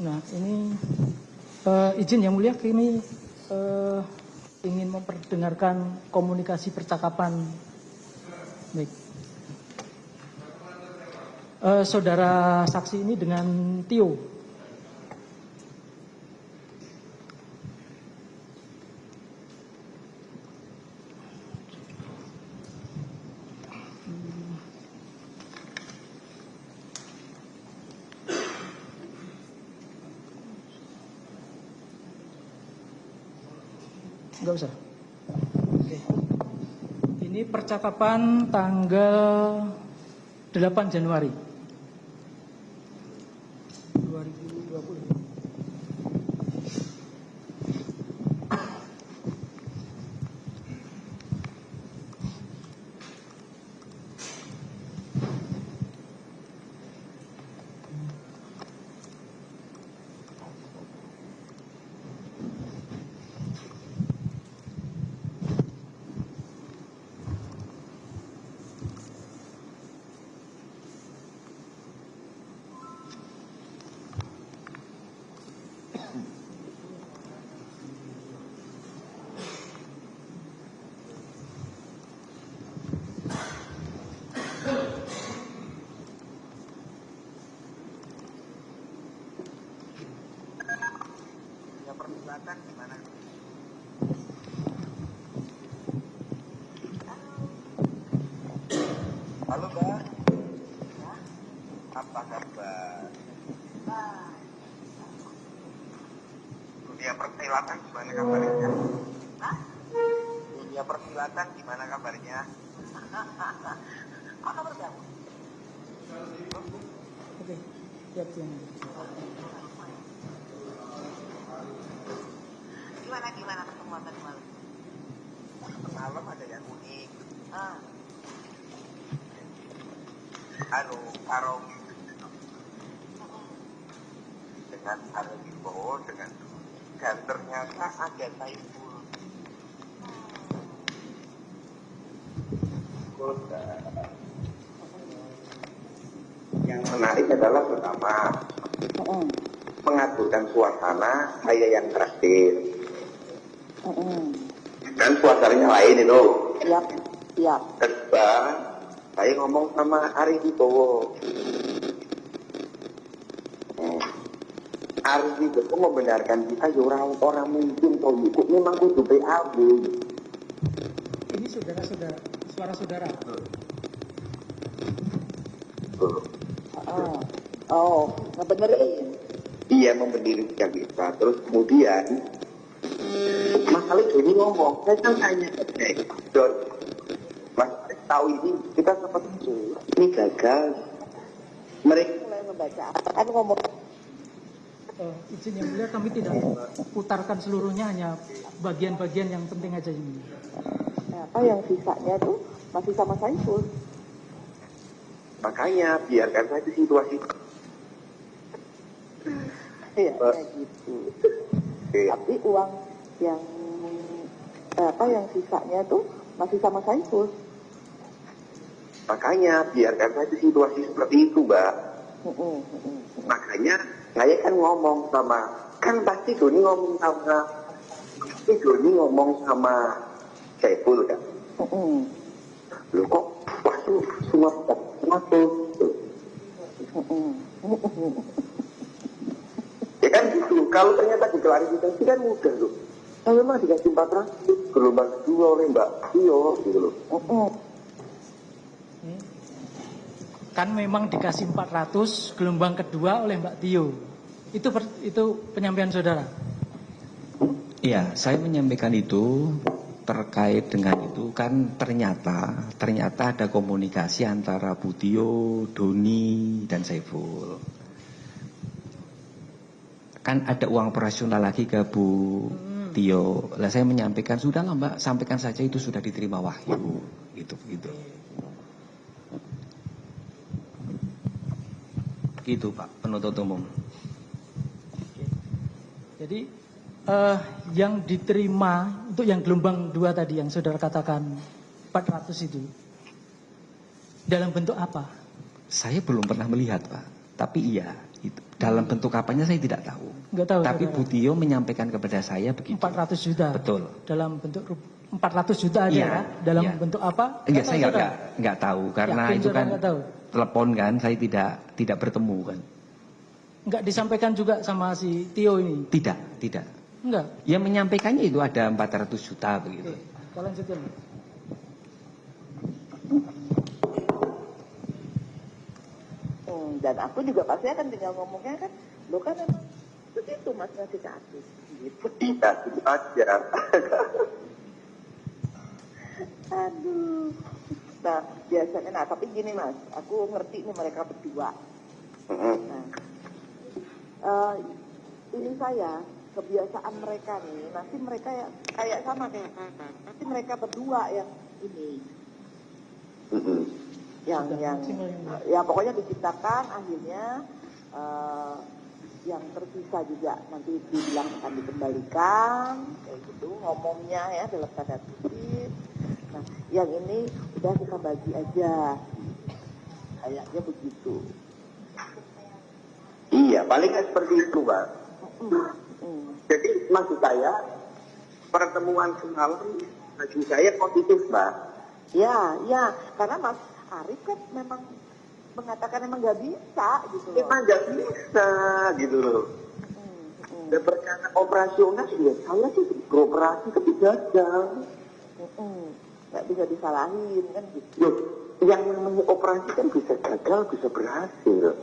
Nah, ini izin Yang Mulia, kami ingin memperdengarkan komunikasi percakapan. Baik. Saudara saksi ini dengan Tio. Enggak usah. Oke. Ini percakapan tanggal 8 Januari 2020. Perbuatan gimana? Halo Mbak. Apa kabar? Dunia persilatan gimana kabarnya? Dunia persilatan gimana kabarnya? Apa kabar kamu? Oke, siap yang. Gimana pertemuan tadi malam? Malam ada yang unik. Karomi dengan Arif Bowo dengan dan ternyata ada Saiful. Yang menarik adalah pertama mengaturkan suasana saya yang terakhir. Dan suasananya lain itu. Siap. Kedua, saya ngomong sama Arif Bowo. Arif Bowo membenarkan kita orang mungkin tahu ikut memang kudu PAB. Ini saudara-saudara, suara saudara. Ngebenerin. Iya, membenarkan kita. Terus kemudian Mas Alif ini ngomong, saya kan tanya, Don, Mas Alif tahu ini kita sempat ini gagal. Mereka mulai membaca, kan ngomong. Izin Yang Mulia, kami tidak putarkan seluruhnya, hanya bagian-bagian yang penting aja ini. Apa yang sisanya tuh masih sama Saiful. Makanya biarkan saja situasi. Iya, kayak gitu. Tapi uang yang yang sisanya tuh masih sama Saiful. Makanya biarkan saja situasi seperti itu, Mbak. Makanya saya kan ngomong sama, kan pasti Doni ngomong sama Saiful kan. Loh kok waktu semua masuk. Ya kan gitu, kalau ternyata diklarifikasi kan mudah loh. Saya memang dikasih 400 gelombang kedua oleh Mbak Tio gitu loh. Kan memang dikasih 400 gelombang kedua oleh Mbak Tio. Itu penyampaian saudara. Iya, saya menyampaikan itu terkait dengan itu kan ternyata ada komunikasi antara Bu Tio, Doni, dan Saiful. Kan ada uang operasional lagi ke Bu Tio. Lah saya menyampaikan, sudahlah Mbak, sampaikan saja itu sudah diterima Wahyu. Gitu. Gitu Pak, penuntut umum. Jadi yang diterima untuk yang gelombang 2 tadi yang saudara katakan 400 itu dalam bentuk apa? Saya belum pernah melihat Pak, tapi iya itu. Dalam bentuk apanya saya tidak tahu. Nggak tahu. Tapi saudara. Bu Tio menyampaikan kepada saya begitu. 400 juta. Betul. Dalam bentuk 400 juta aja Iya, ya. Dalam iya. bentuk apa? Enggak, Nggak saya tahu, saudara. nggak tahu karena Yakin itu saudara kan nggak tahu? telepon kan, saya tidak bertemu kan. Nggak disampaikan juga sama si Tio ini? Tidak. Enggak. Yang menyampaikannya itu ada 400 juta begitu. Oke, kita lanjutkan. Dan aku juga pasti akan tinggal ngomongnya kan, lo kan emang begitu mas ngasih ke aku. Gitu. Tidak, itu aja. Aduh. Nah biasanya, nah tapi gini mas, aku ngerti nih mereka berdua. Nah, ini saya kebiasaan mereka nih, nanti mereka ya kayak sama kayak nanti mereka berdua yang ini, yang ya pokoknya diciptakan akhirnya yang tersisa juga nanti dibilang akan dikembalikan kayak gitu ngomongnya ya dalam tanda kutip. Nah yang ini udah kita bagi aja, kayaknya begitu. Iya, paling seperti itu, Mbak. Jadi maksud saya pertemuan semalam bagi saya positif, Mbak. Ya, karena Mas Arief kan memang mengatakan emang nggak bisa gitu loh. Memang nggak bisa gitu loh. Dan berkata operasional ya saya sih beroperasi tapi gagal. Nggak bisa disalahin kan gitu. Loh, yang namanya operasi kan bisa gagal, bisa berhasil.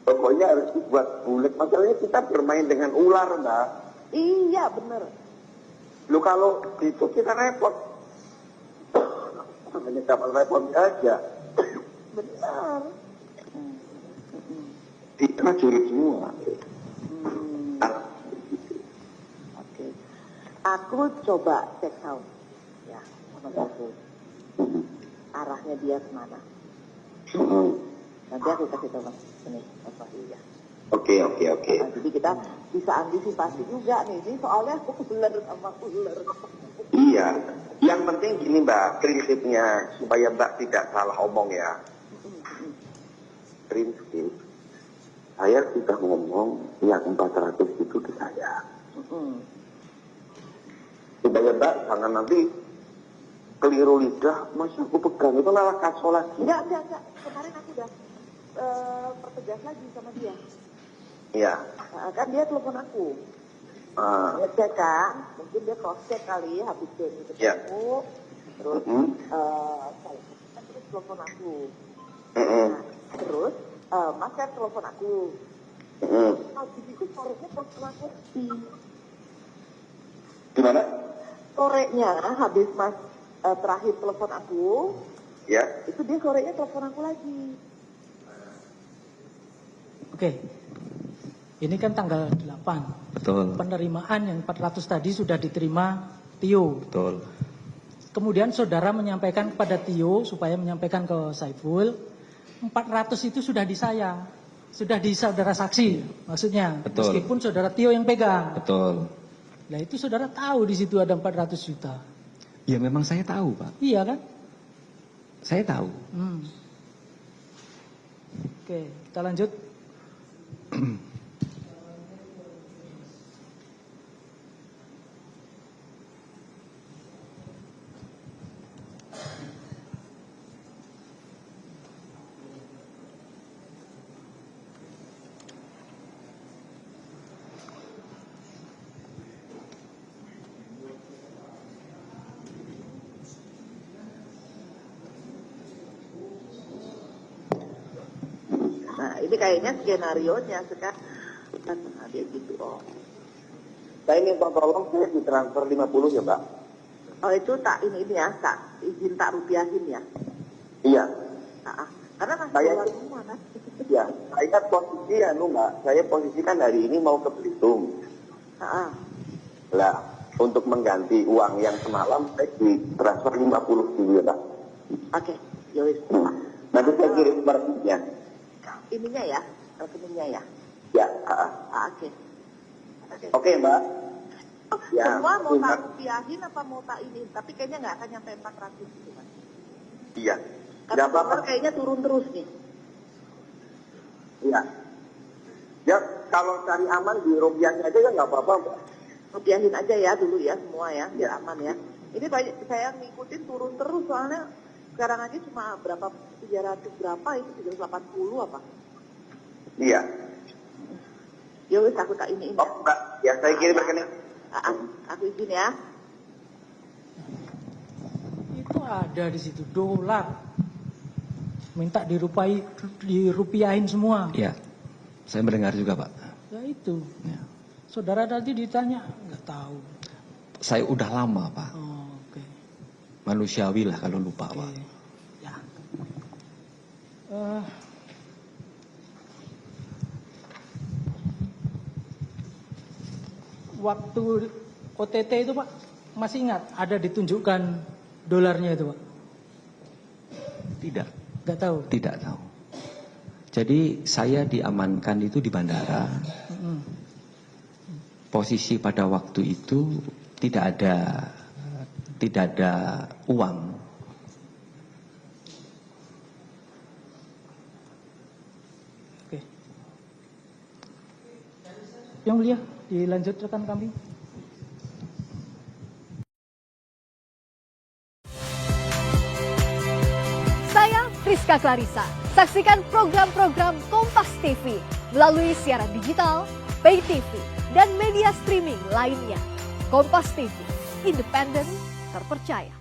Pokoknya harus dibuat bulat. Masalahnya kita bermain dengan ular, Mbak. Iya bener. Loh kalau gitu kita repot. Hanya kapal repot aja. Benar. Kita prajurit semua. Oke. Aku coba cek sound ya sama aku. Arahnya dia kemana? Nanti aku kasih tahu Mas ini Mas Wahyu ya. Oke. Nah, jadi kita bisa antisipasi juga nih. Ini soalnya aku ular sama ular. Iya. Yang penting gini Mbak, prinsipnya supaya Mbak tidak salah omong ya. Prinsip, saya sudah ngomong yang 400 itu ke saya. Supaya Mbak jangan nanti keliru lidah, masa aku pegang itu malah kacau lagi. Enggak. Kemarin aku udah pertegas lagi sama dia. Iya. Nah, kan dia telepon aku. Ngecek kan, mungkin dia cross check kali habis dari ketemu. Terus saya terus telepon aku. Nah, terus Mas kan telepon aku. Habis itu sorenya telepon aku Gimana? sorenya habis Mas terakhir telepon aku. Ya. Itu dia sorenya telepon aku lagi. Oke. Ini kan tanggal 8. Betul. Penerimaan yang 400 tadi sudah diterima Tio. Betul. Kemudian saudara menyampaikan kepada Tio supaya menyampaikan ke Saiful, 400 itu sudah di saya. Sudah di saudara saksi maksudnya. Betul. Meskipun saudara Tio yang pegang. Betul. Nah itu saudara tahu di situ ada 400 juta. Ya memang saya tahu, Pak. Iya kan? Saya tahu. Oke, kita lanjut. Nah ini kayaknya skenario-nya sekarang kan dia gitu. Saya minta tolong saya ditransfer 50 ya Mbak. Oh itu tak ini ya, tak izin tak rupiahin ya. Iya. Nah, karena masih Saya- keluar semua kan. Ya, saya posisi Mbak. Saya posisikan hari ini mau ke Belitung. Lah, untuk mengganti uang yang semalam saya ditransfer 50 dulu ya Mbak. Oke, yowis. Nanti saya kirim persinya. Ininya ya, rekeningnya ya. Ya. Oke. Oke Mbak. Oh, Ya, semua mau terima- tak rupiahin apa mau tak ini, tapi kayaknya nggak akan nyampe 400 gitu kan. Iya. Karena Nggak apa-apa. dolar kayaknya turun terus nih. Iya. Ya kalau cari aman di rupiahnya aja kan nggak apa-apa, Mbak. Rupiahin aja ya dulu ya semua ya, biar aman ya. Ini banyak saya ngikutin turun terus soalnya sekarang aja cuma berapa 300 berapa itu 380 apa? Iya. Ya wis aku tak ini. Oh, Mbak, ya saya kirim rekening. Aku izin ya. Itu ada di situ dolar. Minta dirupiahin semua. Ya, saya mendengar juga Pak. Ya itu. Ya. Saudara tadi ditanya, nggak tahu. Saya udah lama Pak. Oh, oke. Manusiawi lah kalau lupa Pak. Oke. Ya. Waktu OTT itu Pak, masih ingat ada ditunjukkan dolarnya itu Pak? Tidak, Nggak tahu. tidak tahu. Jadi saya diamankan itu di bandara. Mm-mm. Posisi pada waktu itu tidak ada uang. Oke. Yang mulia, dilanjut rekan kami. Saya Rizka Clarissa. Saksikan program-program Kompas TV melalui siaran digital, pay TV, dan media streaming lainnya. Kompas TV, independen, terpercaya.